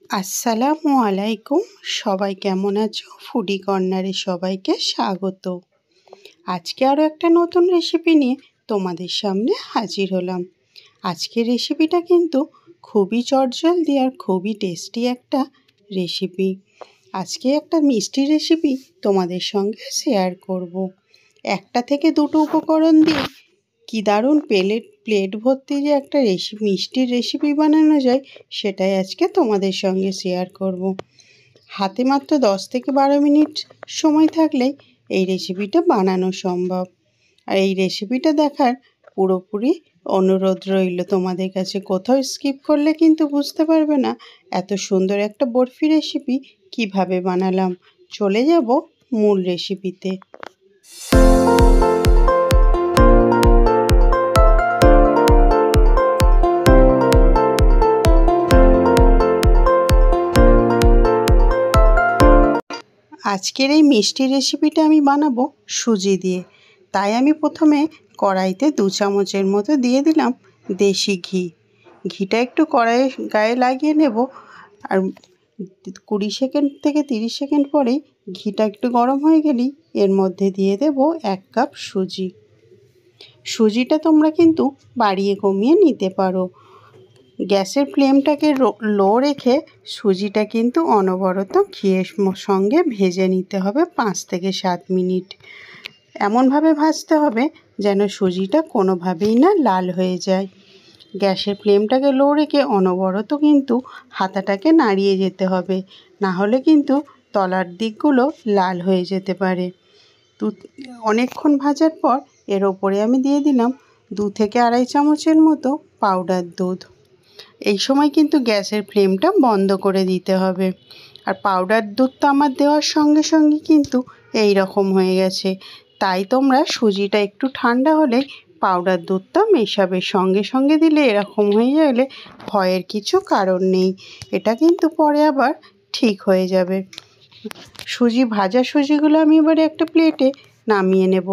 আসসালামু আলাইকুম। সবাই কেমন আছো? ফুডি কর্নারে সবাইকে স্বাগত। আজকে আরও একটা নতুন রেসিপি নিয়ে তোমাদের সামনে হাজির হলাম। আজকের রেসিপিটা কিন্তু খুবই চটজলদি আর খুবই টেস্টি একটা রেসিপি। আজকে একটা মিষ্টি রেসিপি তোমাদের সঙ্গে শেয়ার করব। একটা থেকে দুটো উপকরণ দিয়ে কি দারুণ প্লেট ভর্তি যে একটা মিষ্টির রেসিপি বানানো যায়, সেটাই আজকে তোমাদের সঙ্গে শেয়ার করব। হাতে মাত্র 10 থেকে 12 মিনিট সময় থাকলেই এই রেসিপিটা বানানো সম্ভব। আর এই রেসিপিটা দেখার পুরোপুরি অনুরোধ রইল তোমাদের কাছে। কোথাও স্কিপ করলে কিন্তু বুঝতে পারবে না এত সুন্দর একটা বরফি রেসিপি কিভাবে বানালাম। চলে যাব মূল রেসিপিতে। আজকের এই মিষ্টি রেসিপিটা আমি বানাবো সুজি দিয়ে। তাই আমি প্রথমে কড়াইতে 2 চামচের মতো দিয়ে দিলাম দেশি ঘি। ঘিটা একটু কড়াইয়ের গায়ে লাগিয়ে নেব। আর 20 সেকেন্ড থেকে 30 সেকেন্ড পরেই ঘিটা একটু গরম হয়ে গেলেই এর মধ্যে দিয়ে দেব 1 কাপ সুজি। সুজিটা তোমরা কিন্তু বাড়িয়ে কমিয়ে নিতে পারো। গ্যাসের ফ্লেমটাকে লো রেখে সুজিটা কিন্তু অনবরত ঘিয়ের সঙ্গে ভেজে নিতে হবে 5 থেকে 7 মিনিট। এমনভাবে ভাজতে হবে যেন সুজিটা কোনোভাবেই না লাল হয়ে যায়। গ্যাসের ফ্লেমটাকে লো রেখে অনবরত কিন্তু হাতাটাকে নাড়িয়ে যেতে হবে, না হলে কিন্তু তলার দিকগুলো লাল হয়ে যেতে পারে। অনেকক্ষণ ভাজার পর এর ওপরে আমি দিয়ে দিলাম 2 থেকে আড়াই চামচের মতো পাউডার দুধ। এই সময় কিন্তু গ্যাসের ফ্লেমটা বন্ধ করে দিতে হবে। আর পাউডার দুধটা আমার দেওয়ার সঙ্গে সঙ্গে কিন্তু এই রকম হয়ে গেছে। তাই তোমরা সুজিটা একটু ঠান্ডা হলে পাউডার দুধটা মেশাবে। সঙ্গে সঙ্গে দিলে এরকম হয়ে গেলে ভয়ের কিছু কারণ নেই। এটা কিন্তু পরে আবার ঠিক হয়ে যাবে। ভাজা সুজিগুলো আমি এবারে একটা প্লেটে নামিয়ে নেব।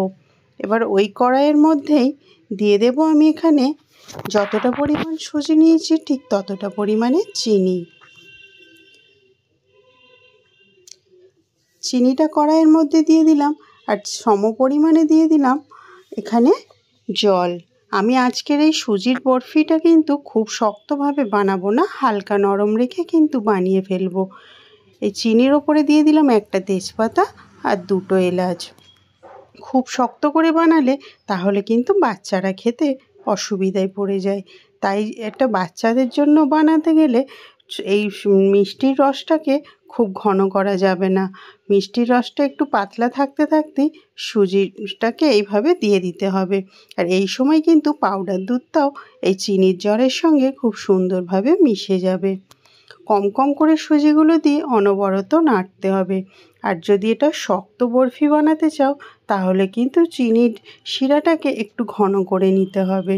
এবার ওই কড়াইয়ের মধ্যেই দিয়ে দেব আমি এখানে যতটা পরিমাণ সুজি নিয়েছি ঠিক ততটা পরিমাণে চিনিটা কড়াইয়ের মধ্যে দিয়ে দিলাম। আর সম পরিমাণে দিয়ে দিলাম এখানে জল। আমি আজকের এই সুজির বরফিটা কিন্তু খুব শক্তভাবে বানাবো না, হালকা নরম রেখে কিন্তু বানিয়ে ফেলবো। এই চিনির ওপরে দিয়ে দিলাম একটা তেজপাতা আর 2টো এলাচ। খুব শক্ত করে বানালে তাহলে কিন্তু বাচ্চারা খেতে অসুবিধায় পড়ে যায়। তাই একটা বাচ্চাদের জন্য বানাতে গেলে এই মিষ্টির রসটাকে খুব ঘন করা যাবে না। মিষ্টির রসটা একটু পাতলা থাকতে থাকতেই সুজিটাকে এইভাবে দিয়ে দিতে হবে। আর এই সময় কিন্তু পাউডার দুধটাও এই চিনির জলের সঙ্গে খুব সুন্দরভাবে মিশে যাবে। কম কম করে সুজিগুলো দিয়ে অনবরত নাড়তে হবে। আর যদি এটা শক্ত বরফি বানাতে চাও তাহলে কিন্তু চিনির শিরাটাকে একটু ঘন করে নিতে হবে।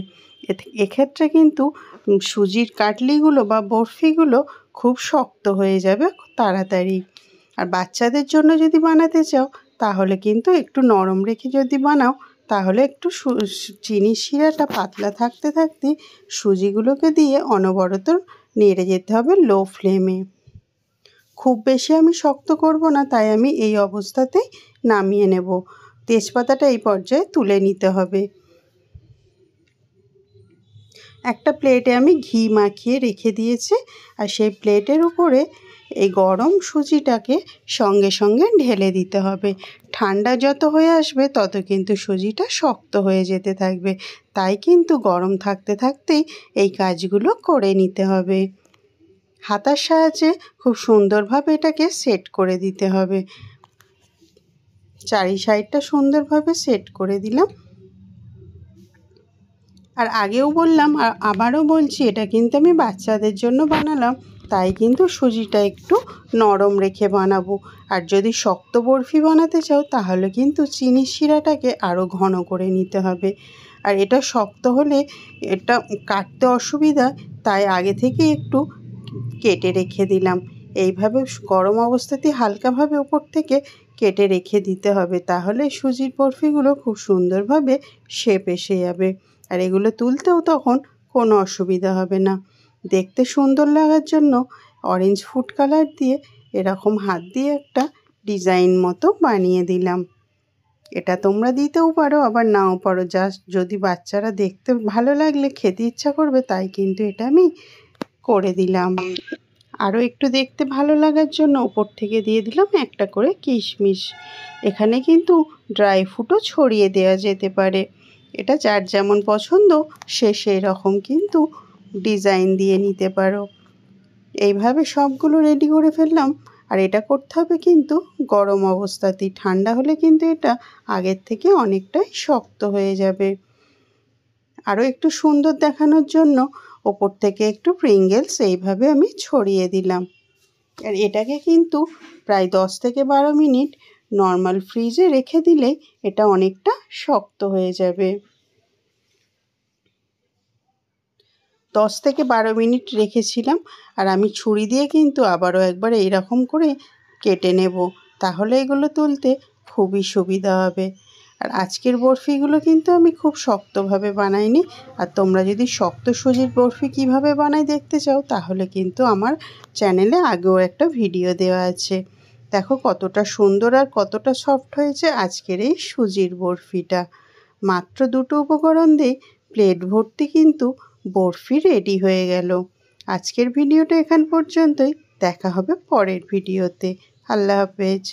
এক্ষেত্রে কিন্তু সুজির কাটলিগুলো বা বরফিগুলো খুব শক্ত হয়ে যাবে তাড়াতাড়ি। আর বাচ্চাদের জন্য যদি বানাতে চাও তাহলে কিন্তু একটু নরম রেখে যদি বানাও তাহলে একটু চিনির শিরাটা পাতলা থাকতে থাকতে সুজিগুলোকে দিয়ে অনবরত নেড়ে যেতে হবে লো ফ্লেমে। খুব বেশি আমি শক্ত করব না, তাই আমি এই অবস্থাতেই নামিয়ে নেব। তেজপাতাটা এই পর্যায়ে তুলে নিতে হবে। একটা প্লেটে আমি ঘি মাখিয়ে রেখে দিয়েছি। আর সেই প্লেটের উপরে এই গরম সুজিটাকে সঙ্গে সঙ্গে ঢেলে দিতে হবে। ঠান্ডা যত হয়ে আসবে তত কিন্তু সুজিটা শক্ত হয়ে যেতে থাকবে। তাই কিন্তু গরম থাকতে থাকতেই এই কাজগুলো করে নিতে হবে। হাতার সাহায্যে খুব সুন্দরভাবে এটাকে সেট করে দিতে হবে। চারি সাইডটা সুন্দরভাবে সেট করে দিলাম। আর আগেও বললাম আর আবারও বলছি, এটা কিন্তু আমি বাচ্চাদের জন্য বানালাম, তাই কিন্তু সুজিটা একটু নরম রেখে বানাবো। আর যদি শক্ত বরফি বানাতে চাও তাহলে কিন্তু চিনির শিরাটাকে আরও ঘন করে নিতে হবে। আর এটা শক্ত হলে এটা কাটতে অসুবিধা, তাই আগে থেকে একটু কেটে রেখে দিলাম। এইভাবে গরম অবস্থাতেই হালকাভাবে ওপর থেকে কেটে রেখে দিতে হবে, তাহলে সুজির বরফিগুলো খুব সুন্দরভাবে শেপ এসে যাবে। আর এগুলো তুলতেও তখন কোনো অসুবিধা হবে না। দেখতে সুন্দর লাগার জন্য অরেঞ্জ ফুড কালার দিয়ে এরকম হাত দিয়ে একটা ডিজাইন মতো বানিয়ে দিলাম। এটা তোমরা দিতেও পারো আবার নাও পারো, জাস্ট যদি বাচ্চারা দেখতে ভালো লাগলে খেতে ইচ্ছা করবে তাই কিন্তু এটা আমি করে দিলাম। আরও একটু দেখতে ভালো লাগার জন্য ওপর থেকে দিয়ে দিলাম একটা করে কিশমিশ। এখানে কিন্তু ড্রাই ফ্রুটও ছড়িয়ে দেওয়া যেতে পারে, এটা যার যেমন পছন্দ সে সেই রকম কিন্তু ডিজাইন দিয়ে নিতে পারো। এইভাবে সবগুলো রেডি করে ফেললাম। আর এটা করতে হবে কিন্তু গরম অবস্থাতেই, ঠান্ডা হলে কিন্তু এটা আগের থেকে অনেকটাই শক্ত হয়ে যাবে। আরও একটু সুন্দর দেখানোর জন্য ওপর থেকে একটু প্রিঙ্গেলস এইভাবে আমি ছড়িয়ে দিলাম। আর এটাকে কিন্তু প্রায় 10 থেকে 12 মিনিট নর্মাল ফ্রিজে রেখে দিলে এটা অনেকটা শক্ত হয়ে যাবে। 10 থেকে 12 মিনিট রেখেছিলাম। আর আমি ছুরি দিয়ে কিন্তু আবারও একবার এইরকম করে কেটে নেব, তাহলে এগুলো তুলতে খুবই সুবিধা হবে। আর আজকের বরফিগুলো কিন্তু আমি খুব শক্তভাবে বানাইনি। আর তোমরা যদি শক্ত সুজির বরফি কিভাবে বানাই দেখতে চাও তাহলে কিন্তু আমার চ্যানেলে আগেও একটা ভিডিও দেওয়া আছে। দেখো কতটা সুন্দর আর কতটা সফট হয়েছে আজকের এই সুজির বরফিটা। মাত্র দুটো উপকরণ দিয়ে প্লেট ভর্তি কিন্তু বরফি রেডি হয়ে গেল। আজকের ভিডিওটা এখান পর্যন্তই, দেখা হবে পরের ভিডিওতে। আল্লাহ হাফেজ।